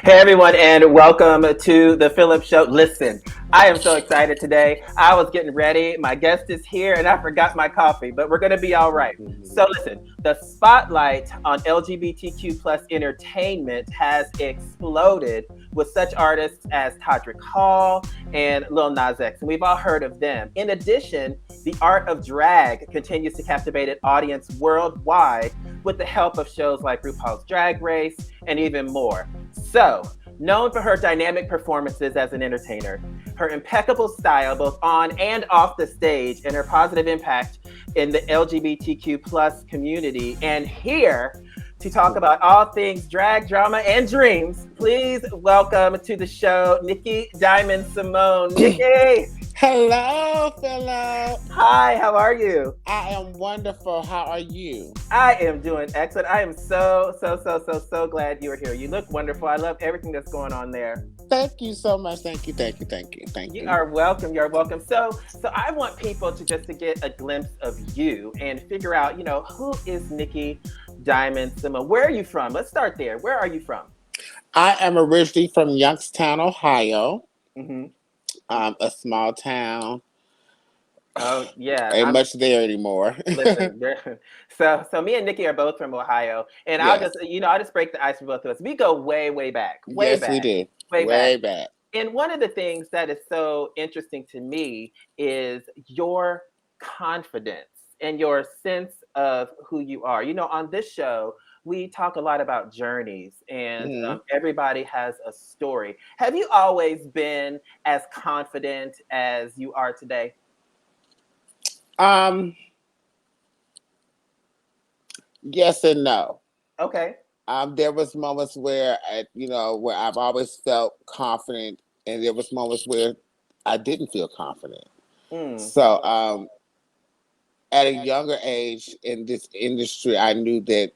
Hey everyone, and welcome to the PHILLIP Show. Listen, I am so excited today. I was getting ready. My guest is here, and I forgot my coffee, but we're going to be all right. So listen, the spotlight on LGBTQ plus entertainment has exploded with such artists as Todrick Hall and Lil Nas X, and we've all heard of them. In addition, the art of drag continues to captivate an audience worldwide with the help of shows like RuPaul's Drag Race and even more. So, known for her dynamic performances as an entertainer, her impeccable style both on and off the stage, and her positive impact in the LGBTQ plus community, and here to talk about all things drag, drama, and dreams, please welcome to the show, Nikki Diamond Simone. Nikki! Hello, Philip. Hi, how are you? I am wonderful. How are you? I am doing excellent. I am so glad you are here. You look wonderful. I love everything that's going on there. Thank you so much. Thank you. You are welcome. You're welcome. So I want people to get a glimpse of you and figure out, who is Nikki Diamond Simone? Where are you from? Let's start there. Where are you from? I am originally from Youngstown, Ohio. Mm-hmm. A small town. Oh yeah, Ain't much there anymore. listen. So me and Nikki are both from Ohio, and Yes. I'll just break the ice for both of us. We go way back, Yes, we did. way Way back. back. And one of the things that is so interesting to me is your confidence and your sense of who you are. On this show, we talk a lot about journeys, and Mhm. everybody has a story. Have you always been as confident as you are today? Um. Yes and no. Okay. There was moments where where I've always felt confident, and there was moments where I didn't feel confident. Mm. So, at a younger age in this industry, I knew that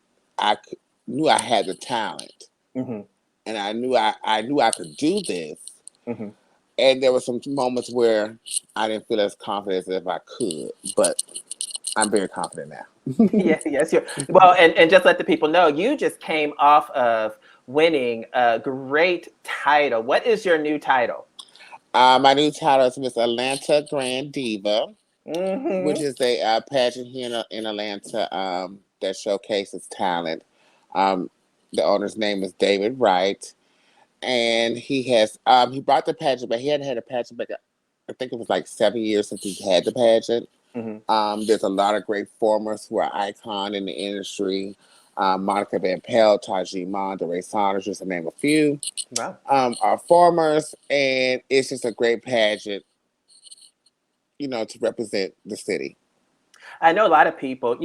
knew I had the talent, Hmm. and I knew I could do this. Hmm. And there were some moments where I didn't feel as confident as if I could, but I'm very confident now. Yes. Well, and just let the people know, you just came off of winning a great title. What is your new title? My new title is Miss Atlanta Grand Diva, which Hmm. is a pageant here in Atlanta that showcases talent. Um, the owner's name is David Wright, and he brought the pageant, but he hadn't had a pageant, but I think it was like 7 years since he had the pageant. Hmm. There's a lot of great performers who are icon in the industry. Monica Van Pelt, Taji Mon, DeRay Saunders, just to name a few, Wow. are formers, and it's just a great pageant, to represent the city. I know a lot of people,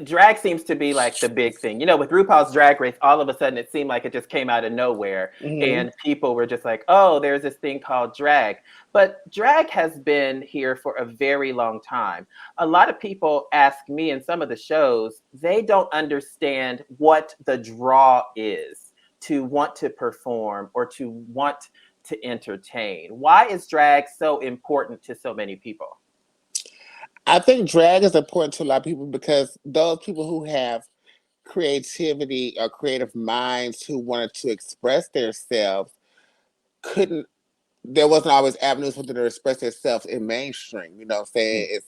drag seems to be like the big thing. With RuPaul's Drag Race, all of a sudden it seemed like it just came out of nowhere. Hmm. And people were just like, oh, there's this thing called drag. But drag has been here for a very long time. A lot of people ask me in some of the shows, they don't understand what the draw is to want to perform or to want to entertain. Why is drag so important to so many people? I think drag is important to a lot of people because those people who have creativity or creative minds who wanted to express themselves couldn't. There wasn't always avenues for them to express themselves in mainstream. You know, what I'm saying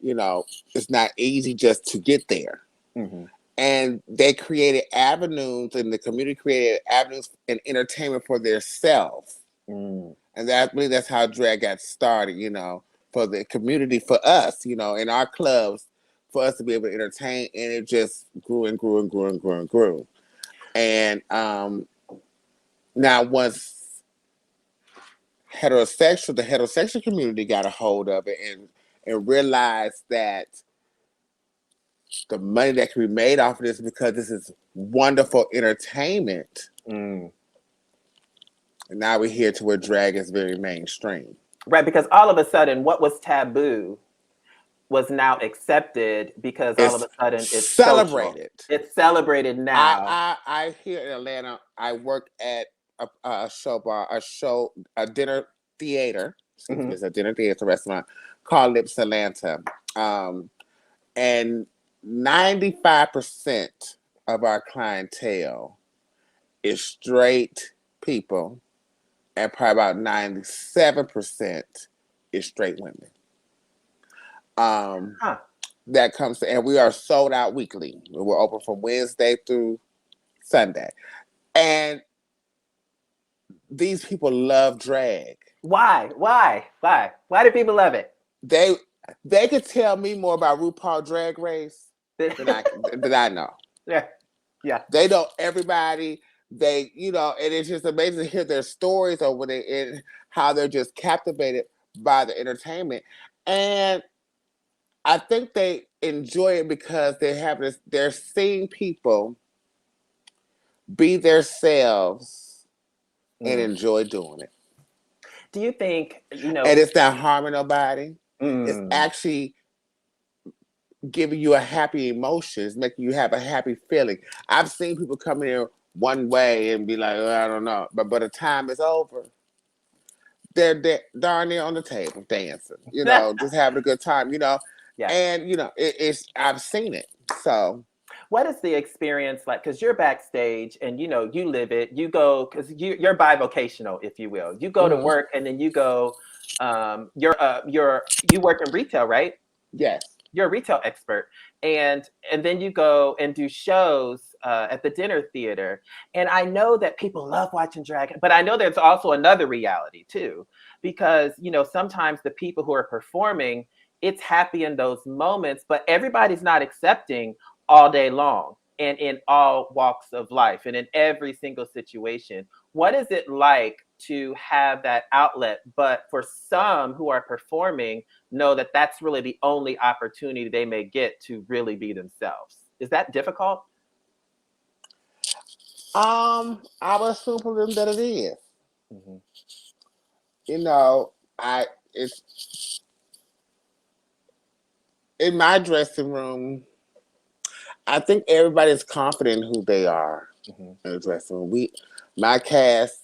you know it's not easy just to get there. Mm-hmm. And they created avenues, and the community created avenues and entertainment for themselves. Mm. And that's how drag got started, for the community, for us, in our clubs, for us to be able to entertain, and it just grew and grew and grew and grew and grew. And now once the heterosexual community got a hold of it and realized that the money that can be made off of this, because this is wonderful entertainment. Mm. And now we're here to where drag is very mainstream. Right, because all of a sudden, what was taboo was now accepted because all of It's a sudden it's social. celebrated. It's celebrated I now. I I here in Atlanta. I work at a show bar, a dinner theater. Excuse me, Hmm. it's a dinner theater restaurant called Lips Atlanta, um, and 95% of our clientele is straight people, and probably about 97% is straight women. Huh. That comes to, and we are sold out weekly. We're open from Wednesday through Sunday. And these people love drag. Why? Why do people love it? They could tell me more about RuPaul Drag Race than I know. Yeah. Yeah. They know everybody. They, and it's just amazing to hear their stories over there and how they're just captivated by the entertainment. And I think they enjoy it because they're seeing people be themselves and enjoy doing it. Do you think, And it's not harming nobody. It's actually giving you a happy emotion. It's making you have a happy feeling. I've seen people come in one way and be like, oh, I don't know. But by the time it's over, they're darn near on the table dancing, just having a good time, Yeah. And, I've seen it. So. What is the experience like? Because you're backstage and, you live it. You go, because you're bivocational, if you will. You go to work and then you go, you work in retail, right? Yes. You're a retail expert. And then you go and do shows at the dinner theater. And I know that people love watching drag, but I know there's also another reality too, because, sometimes the people who are performing, it's happy in those moments, but everybody's not accepting all day long and in all walks of life and in every single situation. What is it like to have that outlet, but for some who are performing, know that that's really the only opportunity they may get to really be themselves? Is that difficult? I would assume for them that it is. Mm-hmm. It's in my dressing room. I think everybody's confident in who they are in the dressing room. My cast,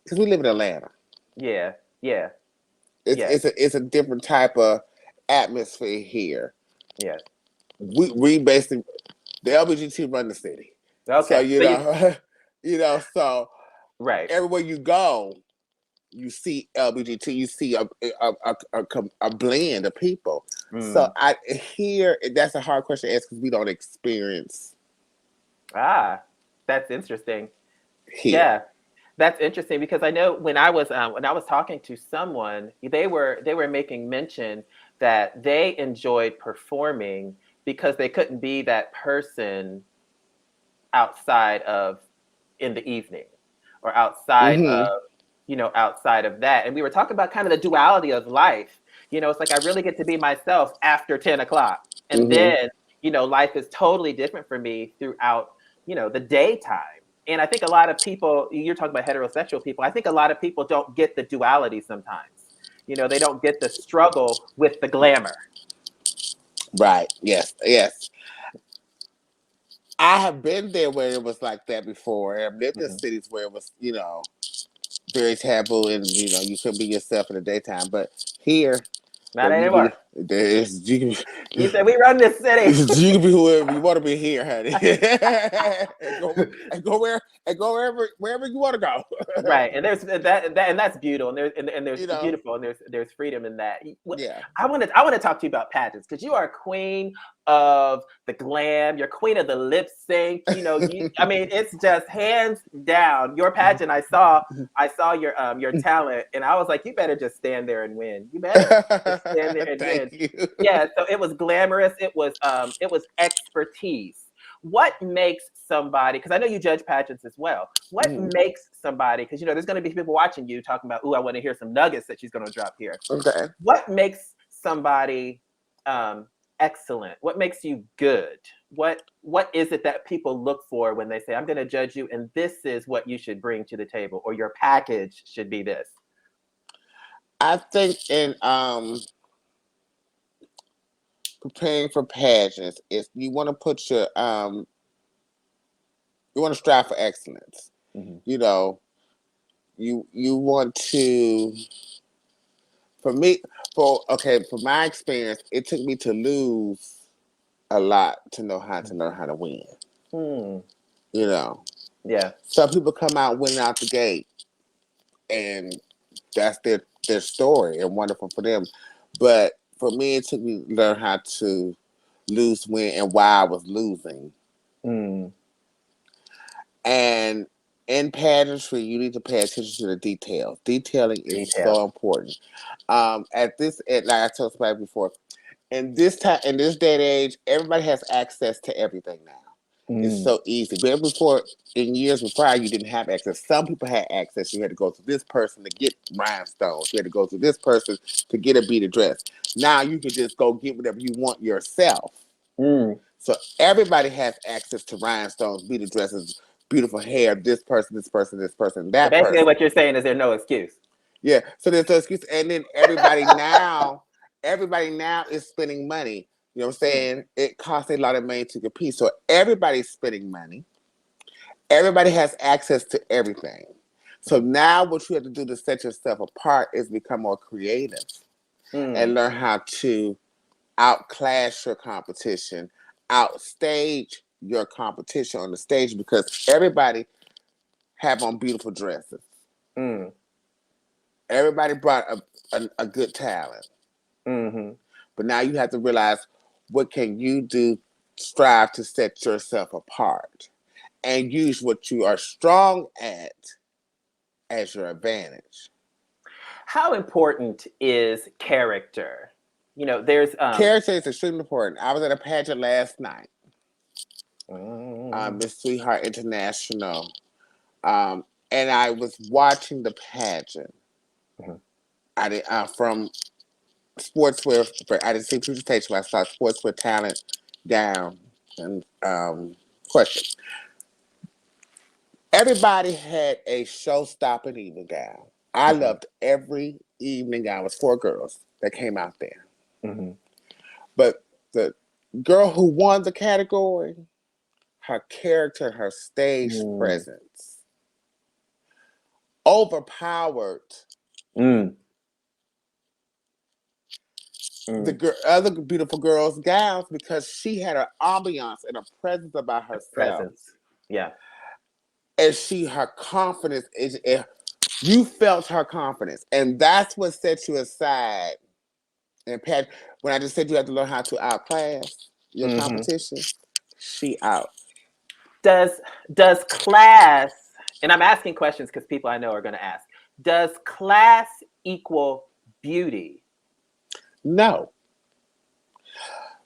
because we live in Atlanta. Yeah. It's a different type of atmosphere here. Yeah. We basically the LGBTQ run the city. Okay. So so right. everywhere you go, you see LGBTQ. You see a blend of people. So that's a hard question to ask because we don't experience. That's interesting. Here. Yeah. That's interesting because I know when I was talking to someone, they were making mention that they enjoyed performing because they couldn't be that person outside of in the evening or outside of outside of that. And we were talking about kind of the duality of life. It's like I really get to be myself after 10 o'clock, and then life is totally different for me throughout the daytime. And I think a lot of people, you're talking about heterosexual people, I think a lot of people don't get the duality sometimes. They don't get the struggle with the glamour. Right. Yes. I have been there where it was like that before. I've lived in cities where it was, very taboo and, you couldn't be yourself in the daytime. But here, Not anymore. You said we run this city. You can be whoever you want to be here, honey. and go wherever you want to go. Right, and there's that and that's beautiful, and there's beautiful, and there's freedom in that. Yeah, I want to talk to you about pageants because you are queen of the glam. You're queen of the lip sync. I mean, it's just hands down your pageant. I saw your talent, and I was like, you better just stand there and win. You better just stand there and win. You. Yeah, so it was glamorous. It was expertise. What makes somebody, because I know you judge pageants as well, what makes somebody, because there's going to be people watching you talking about, I want to hear some nuggets that she's going to drop here. Okay. What makes somebody excellent? What makes you good? What is it that people look for when they say, I'm going to judge you and this is what you should bring to the table, or your package should be this? I think in preparing for pageants, is you want to put your you want to strive for excellence. You want to. For my experience, it took me to lose a lot to know how to win. Yeah. Some people come out winning out the gate, and that's their story, and wonderful for them. But for me, it took me to learn how to lose, win, and why I was losing. Mm. And in pageantry, you need to pay attention to the details. Detailing is Detail. so important. Like I told somebody before, in this day and age, everybody has access to everything now. It's Mm. so easy. But before, in years before, you didn't have access. Some people had access. You had to go through this person to get rhinestones. You had to go through this person to get a beaded dress. Now you can just go get whatever you want yourself. Mm. So everybody has access to rhinestones, beaded dresses, beautiful hair. This person, this person, this person, So that basically, person. what you're saying is there's no excuse. Yeah. So there's no excuse. And then everybody now is spending money. You know what I'm Mm. saying? It costs a lot of money to compete. So everybody's spending money. Everybody has access to everything. So now what you have to do to set yourself apart is become more creative and Mm. learn how to outclass your competition, outstage your competition on the stage, because everybody have on beautiful dresses. Mm. Everybody brought a good talent. Mm-hmm. But now you have to realize, what can you do, strive to set yourself apart and use what you are strong at as your advantage. How important is character? There's Character is extremely important. I was at a pageant last night, mm. Miss Sweetheart International, and I was watching the pageant. Mhm. I did from sportswear. I didn't see presentation, but I saw sportswear talent down and question. Everybody had a show-stopping evening gown. I Mhm. loved every evening gown. It was 4 girls that came out there. Mhm. But the girl who won the category, her character, her stage Mm. presence overpowered Mm. Mm. the other beautiful girl's gowns, because she had an ambiance and a presence about The herself. presence. Yeah. And her confidence you felt her confidence. And that's what sets you aside. And Pat, when I just said you have to learn how to outclass your Hmm. competition, she out. Does class, and I'm asking questions because people I know are going to ask, does class equal beauty? No.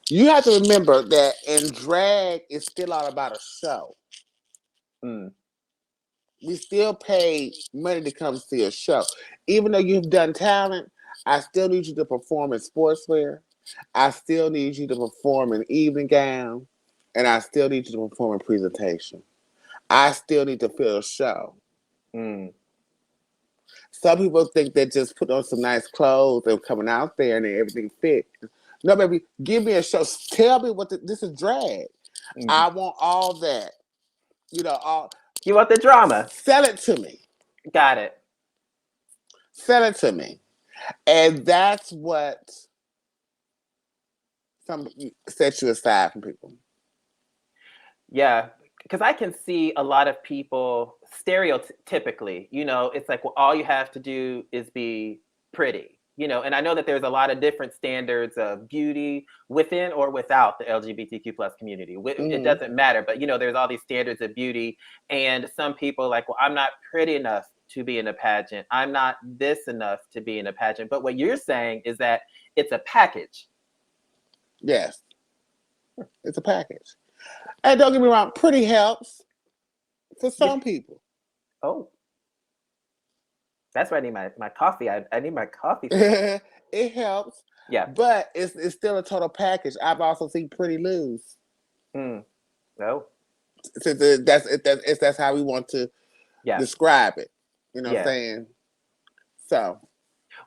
You have to remember that in drag, it's still all about a show. Mm. We still pay money to come see a show. Even though you've done talent, I still need you to perform in sportswear. I still need you to perform in evening gown. And I still need you to perform in presentation. I still need to fill a show. Mm. Some people think that just put on some nice clothes and coming out there and everything fit. No, baby, give me a show. Tell me this is drag. Mm. I want all that. All You want the drama? sell it to me. Got it. Sell it to me. And that's what some sets you aside from people. Yeah, because I can see a lot of people stereotypically, it's like, well, all you have to do is be pretty, and I know that there's a lot of different standards of beauty within or without the LGBTQ plus community. It Mm-hmm. doesn't matter, but there's all these standards of beauty, and some people are like, well, I'm not pretty enough to be in a pageant. I'm not this enough to be in a pageant. But what you're saying is that it's a package. Yes, it's a package. And don't get me wrong, pretty helps for Yeah. some people. Oh, that's why I need my coffee. I need my coffee. It helps, Yeah. but it's still a total package. I've also seen pretty lose. Mm. No. So that's how we want to Yeah. describe it. You know what I'm Yeah. saying? So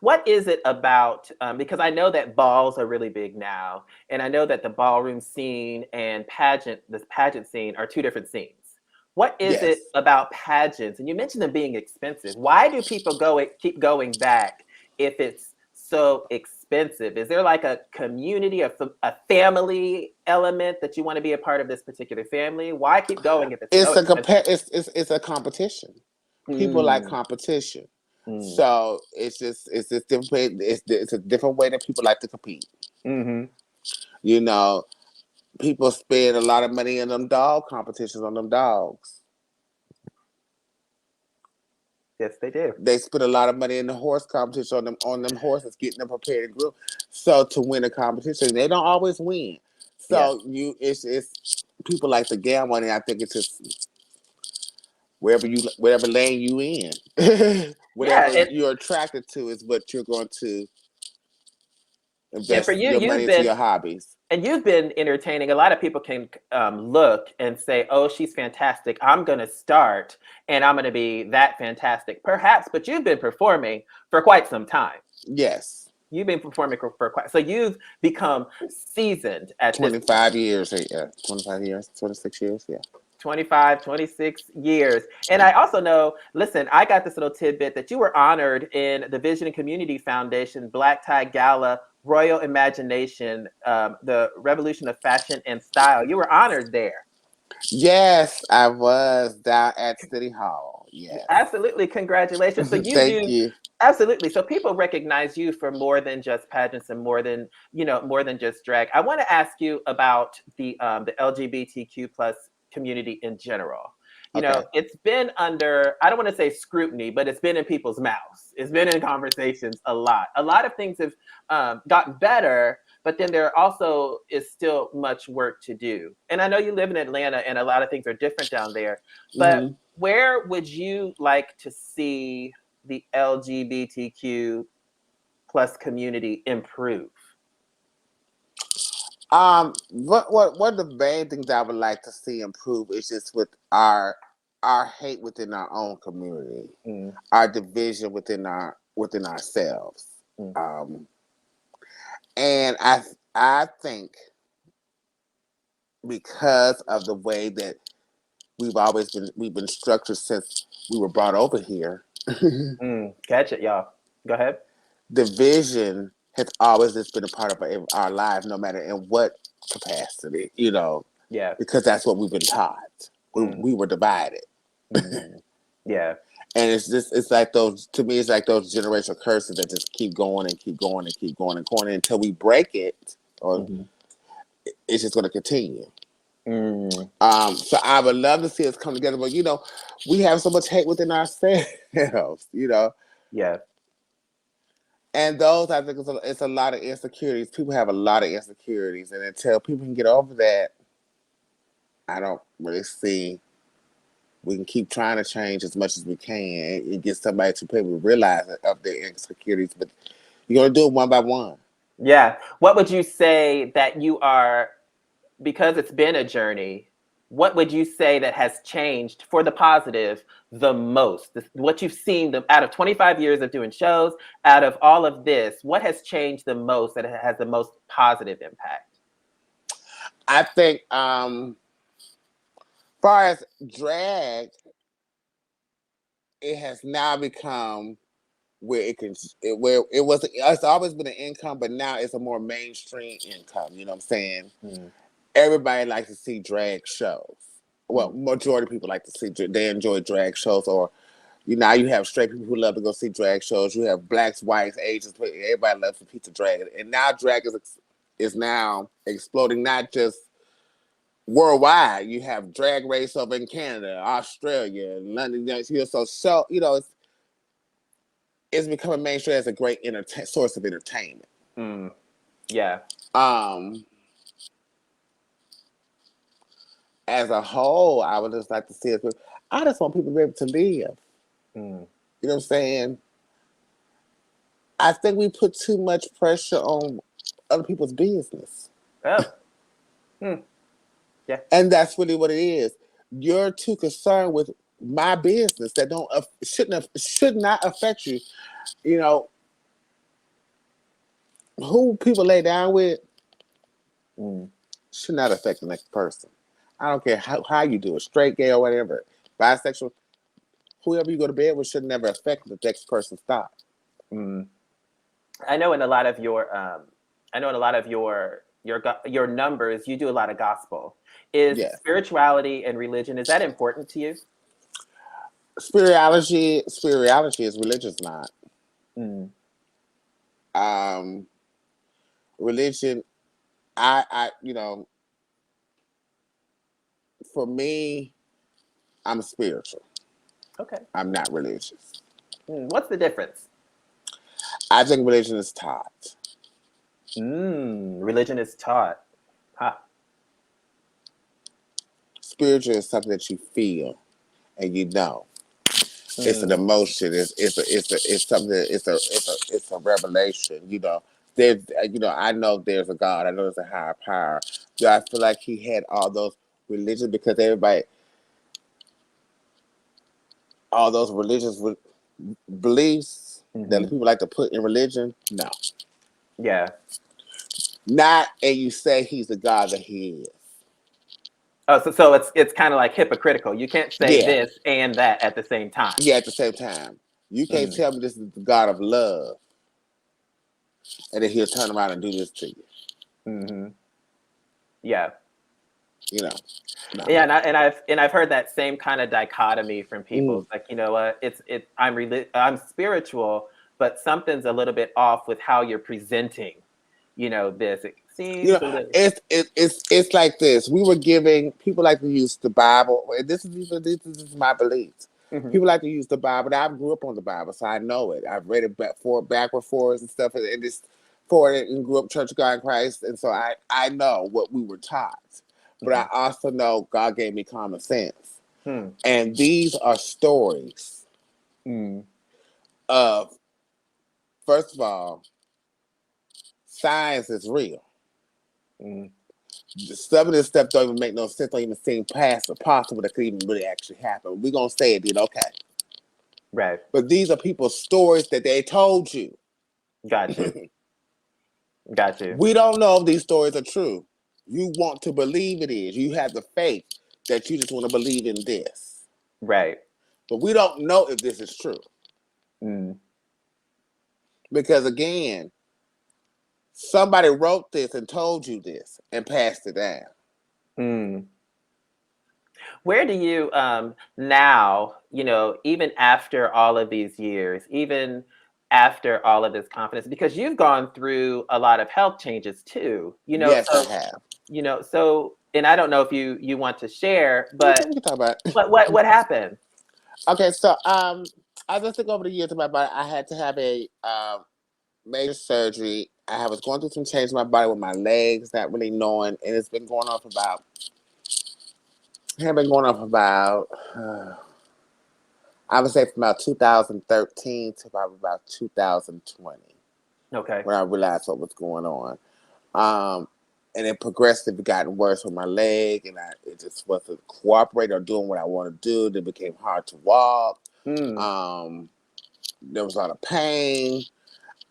What is it about? Because I know that balls are really big now, and I know that the ballroom scene and this pageant scene are two different scenes. What is yes, it about pageants? And you mentioned them being expensive. Why do people keep going back if it's so expensive? expensive? Is there like a community, a family element that you want to be a part of this particular family? Why keep going if it's so expensive? It's a competition. People like Mm, competition. mm, So it's just different way, it's a different way that people like to compete. mm-hmm. You know, people spend a lot of money in them dog competitions on them dogs. Yes, they do. They spend a lot of money in the horse competition on them horses, getting them prepared and groomed. So to win a competition, they don't always win. Yeah. So it's people like to gamble, and I think it's just whatever lane you in, Yeah. whatever you're attracted to is what you're going to And for invest you, your money into your hobbies. you've been entertaining. A lot of people can look and say, "Oh, she's fantastic. I'm going to start, and I'm going to be that fantastic." Perhaps, but you've been performing for quite some time. Yes. You've been performing for quite, so you've become seasoned at this point. 25 years, yeah. 25 years, 26 years, yeah. 25, 26 years. And I also know, listen, I got this little tidbit that you were honored in the Vision and Community Foundation Black Tie Gala Royal Imagination, the Revolution of Fashion and Style. You were honored there. Yes, I was down at City Hall. Yes. Absolutely. Congratulations. So you Thank do. you. Absolutely. So people recognize you for more than just pageants and more than, more than just drag. I want to ask you about the LGBTQ plus community in general. Okay. It's been under, I don't want to say scrutiny, but it's been in people's mouths. It's been in conversations a lot. A lot of things have gotten better, but then there also is still much work to do. And I know you live in Atlanta and a lot of things are different down there, but Hmm. where would you like to see the LGBTQ plus community improve? One of the main things I would like to see improve is just with our hate within our own community, Mm, our division within ourselves. mm, Um, and I think because of the way that we've been structured since we were brought over here. Catch it, y'all. Go ahead. Division has always just been a part of our lives, no matter in what capacity, Yeah. because that's what we've been taught. Mm, We were divided. mm, yeah. And it's like those, to me, it's like those generational curses that just keep going and keep going and keep going and going until we break it, or Mm-hmm. it's just going to continue. Mm, So I would love to see us come together, but we have so much hate within ourselves. yeah. And those, I think, it's a lot of insecurities. People have a lot of insecurities, and until people can get over that, I don't really see. We can keep trying to change as much as we can and get somebody to people realize of their insecurities, but you're gonna do it one by one. Yeah. What would you say that you are, because it's been a journey, what would you say that has changed for the positive the most? What you've seen out of 25 years of doing shows, out of all of this, what has changed the most that has the most positive impact? I think, far as drag, it has now become where where it was. It's always been an income, but now it's a more mainstream income. You know what I'm saying? Mm, Everybody likes to see drag shows. Well, mm, majority of people like to see. They enjoy drag shows, or now you have straight people who love to go see drag shows. You have blacks, whites, Asians. Everybody loves a piece of drag, and now drag is now exploding. Not just worldwide. You have drag race over in Canada, Australia, London. It's becoming mainstream as a great source of entertainment. mm, yeah. Um, as a whole, I would just like to see it. I just want people to be able to live. Mm. You know what I'm saying? I think we put too much pressure on other people's business. Oh. Mm. Yeah. And that's really what it is. You're too concerned with my business that should not affect you. You know, who people lay down with Mm. should not affect the next person. I don't care how you do it, straight, gay, or whatever, bisexual, whoever you go to bed with should never affect the next person's thought. Mm. I know in a lot of your your numbers, you do a lot of gospel. Is Yes. spirituality and religion, is that important to you? Spirituality is religious, not. Mm, Um, Religion, I, for me, I'm spiritual. okay. I'm not religious. What's the difference? I think religion is taught. Religion is taught. Huh. Spiritual is something that you feel and you know. It's an Mm, emotion. It's something. It's a revelation. There's I know there's a God. I know there's a higher power. Do I feel like he had all those religions because everybody, all those religious beliefs that hmm people like to put in religion? No, Yeah. not. And you say he's the God that he is. Oh, so it's kind of like hypocritical. You can't say Yeah, this and that at the same time. yeah. At the same time, you can't Mm, tell me this is the God of love, and then he'll turn around and do this to you. hmm Yeah. You know, no. Yeah, and I've heard that same kind of dichotomy from people. Mm. It's like, you know what, I'm spiritual, but something's a little bit off with how you're presenting, this. It You seems know, a little. it's like this. We were giving people like to use the Bible. And this is my beliefs. Hmm People like to use the Bible. I grew up on the Bible, so I know it. I've read it backward, forwards, and stuff, and just for it, and grew up Church of God in Christ, and so I know what we were taught. But I hmm also know God gave me common sense, Hmm. and these are stories Mm. of, first of all, science is real. Mm. Some of this stuff don't even make no sense, don't even seem past or possible that could even really actually happen. We're gonna say it did, okay. Right. But these are people's stories that they told you. Got you. Got you. We don't know if these stories are true. You want to believe it is. You have the faith that you just want to believe in this. Right. But we don't know if this is true. Mm. Because again, somebody wrote this and told you this and passed it down. Mm. Where do you now, even after all of these years, even after all of this confidence, because you've gone through a lot of health changes too, Yes, I have. and I don't know if you want to share, Okay, but we can talk about it. what happened? Okay, so as I think over the years of my body, I had to have a major surgery. I was going through some changes in my body with my legs, not really knowing, and it's been going on for about. It had been going on for about. I would say from about 2013 to probably about 2020 Okay. when I realized what was going on. Um, and it progressively gotten worse with my leg, and it just wasn't cooperating or doing what I want to do. It became hard to walk. Mm. Um, there was a lot of pain.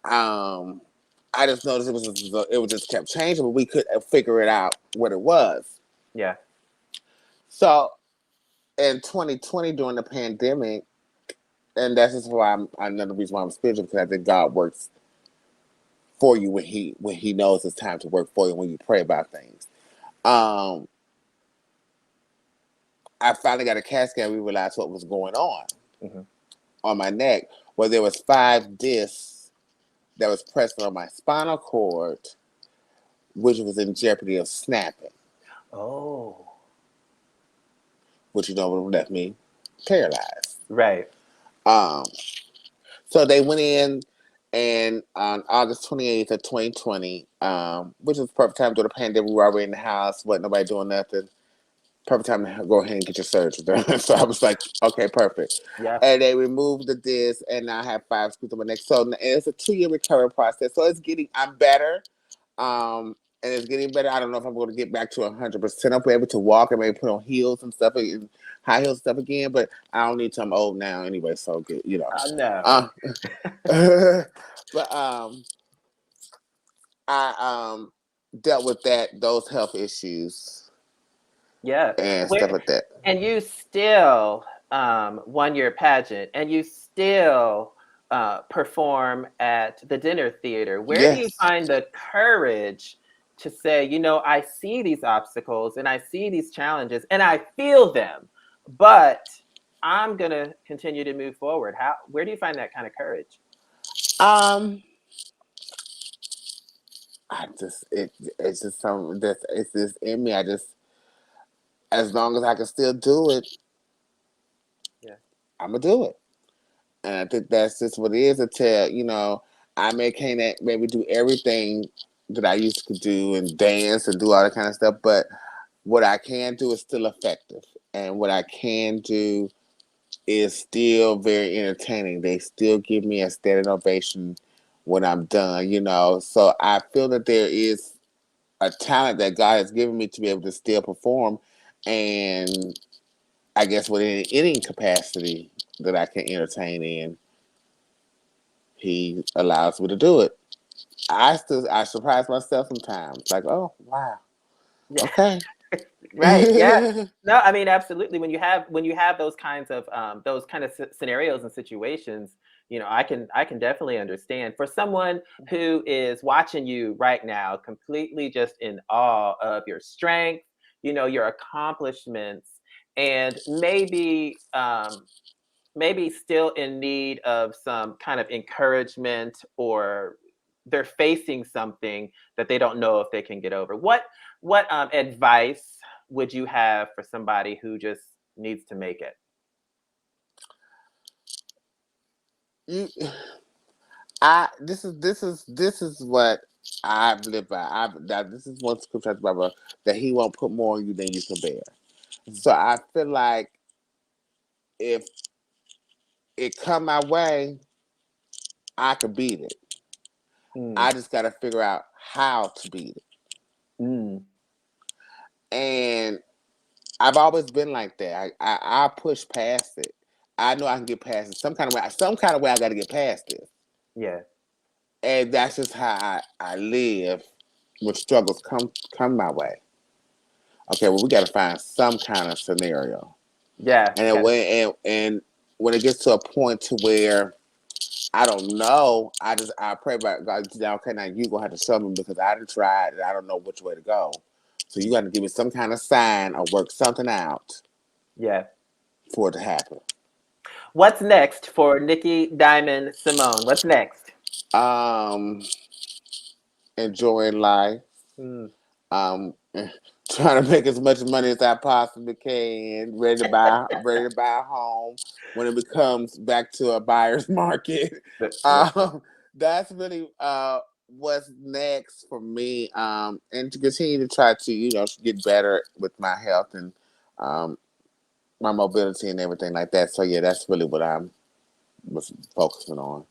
Um, I just noticed it was just kept changing, but we couldn't figure it out what it was. Yeah. So in 2020 during the pandemic, and that's just why another reason why I'm spiritual, because I think God works for you when he knows it's time to work for you when you pray about things. Um, I finally got a CAT scan. We realized what was going hmm on my neck, where there was 5 discs that was pressed on my spinal cord, which was in jeopardy of snapping, Oh. which left me paralyzed. Right. Um, so they went in, and on August 28th of 2020, which was the perfect time during the pandemic, we were already in the house, wasn't nobody doing nothing. Perfect time to go ahead and get your surgery done. So I was like, okay, perfect. Yeah. And they removed the disc, and now I have 5 screws on my neck. So it's a 2-year recovery process. So I'm better. And it's getting better. I don't know if I'm going to get back to 100%. I'll be able to walk and maybe put on heels and stuff, and high heels stuff again. But I don't need to. I'm old now anyway, so good. No. Uh, but I dealt with those health issues Yeah. and stuff Where like that. and you still won your pageant, and you still perform at the dinner theater. Where do you Yes. find the courage to say, I see these obstacles and I see these challenges and I feel them, but I'm gonna continue to move forward? Where do you find that kind of courage? Um, it's just something that it's just in me. I just, as long as I can still do it, Yeah. I'm gonna do it. And I think that's just what it is until, I can't maybe do everything that I used to do and dance and do all that kind of stuff, but what I can do is still effective. And what I can do is still very entertaining. They still give me a standing ovation when I'm done. So I feel that there is a talent that God has given me to be able to still perform. And I guess within any capacity that I can entertain in, He allows me to do it. I surprise myself sometimes. Like, oh wow, Yeah. okay. Right. Yeah. No, I mean, absolutely. When you have those kind of scenarios and situations, I can definitely understand. For someone who is watching you right now, completely just in awe of your strength, your accomplishments, and maybe still in need of some kind of encouragement, or they're facing something that they don't know if they can get over. What advice would you have for somebody who just needs to make it? you, this is what I've lived by. This is one scripture Bible that He won't put more on you than you can bear. So I feel like if it come my way, I could beat it. Mm, I just got to figure out how to beat it. mm, And I've always been like that. I push past it. I know I can get past it some kind of way. Some kind of way I got to get past it, yeah. and that's just how I live when struggles come my way. Okay, well we got to find some kind of scenario, Yeah. and Yeah. and when it gets to a point to where I don't know, I pray about God. Okay, now you gonna have to show me because I done tried and I don't know which way to go. So you got to give me some kind of sign or work something out Yeah. for it to happen. What's next for Nikki Diamond Simone? What's next? Um, enjoying life. Mm. Um, trying to make as much money as I possibly can. Ready to buy a home when it becomes back to a buyer's market. Listen. That's really what's next for me. And to continue to try to get better with my health and um my mobility and everything like that. So yeah, that's really what I'm was focusing on.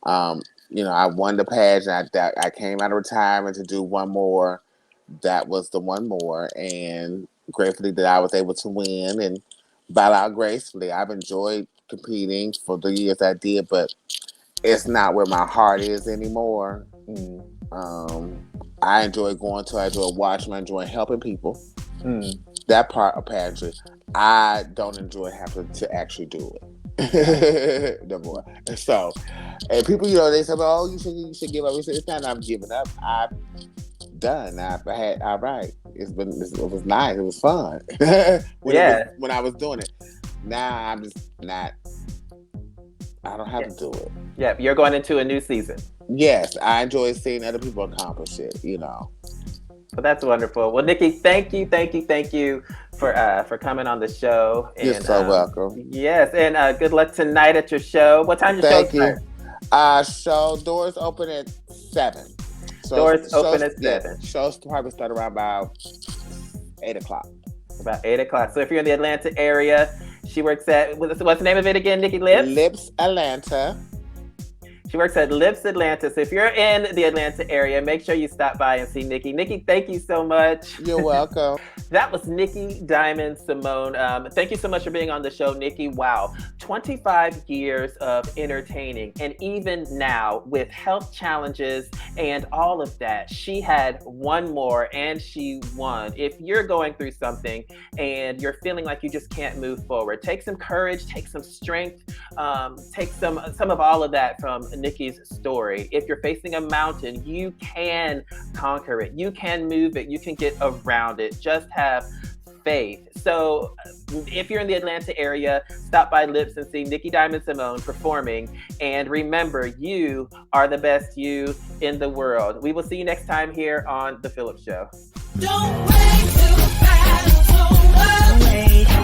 Um, I won the pageant. I came out of retirement to do one more. That was the one more, and gratefully that I was able to win and bow out gracefully. I've enjoyed competing for the years I did, but it's not where my heart is anymore. Mm. Um, I enjoy going to. I enjoy watching. I enjoy helping people. Mm. That part of pageantry, I don't enjoy having to actually do Right. it no more. So, and people, they say, "Oh, you should give up." We said, "It's not. I'm giving up. I've done. I had. All right. It was nice. It was fun Yeah. when I was doing it. Now I'm just not. I don't have Yeah. to do it. Yeah. You're going into a new season. Yes, I enjoy seeing other people accomplish it. Well, that's wonderful. Well, Nikki, thank you, thank you, thank you for coming on the show. You're And so welcome. yes, and good luck tonight at your show. What time your show Thank you. start? Show doors open at 7. So Doors open at 7. shows probably start around about 8 o'clock. About 8 o'clock. So if you're in the Atlanta area, she works at what's the name of it again? Nikki Lips. Lips Atlanta. She works at Lips Atlanta. So if you're in the Atlanta area, make sure you stop by and see Nikki. Nikki, thank you so much. You're welcome. That was Nikki Diamond Simone. Thank you so much for being on the show, Nikki. Wow, 25 years of entertaining. And even now, with health challenges and all of that, she had one more and she won. If you're going through something and you're feeling like you just can't move forward, take some courage, take some strength, take some of all of that from Nikki's story. If you're facing a mountain, you can conquer it. You can move it. You can get around it. Just have faith. So if you're in the Atlanta area, stop by Lips and see Nikki Diamond Simone performing. And remember, you are the best you in the world. We will see you next time here on The PHILLIP Show. Don't wait till the battle's over. Wait.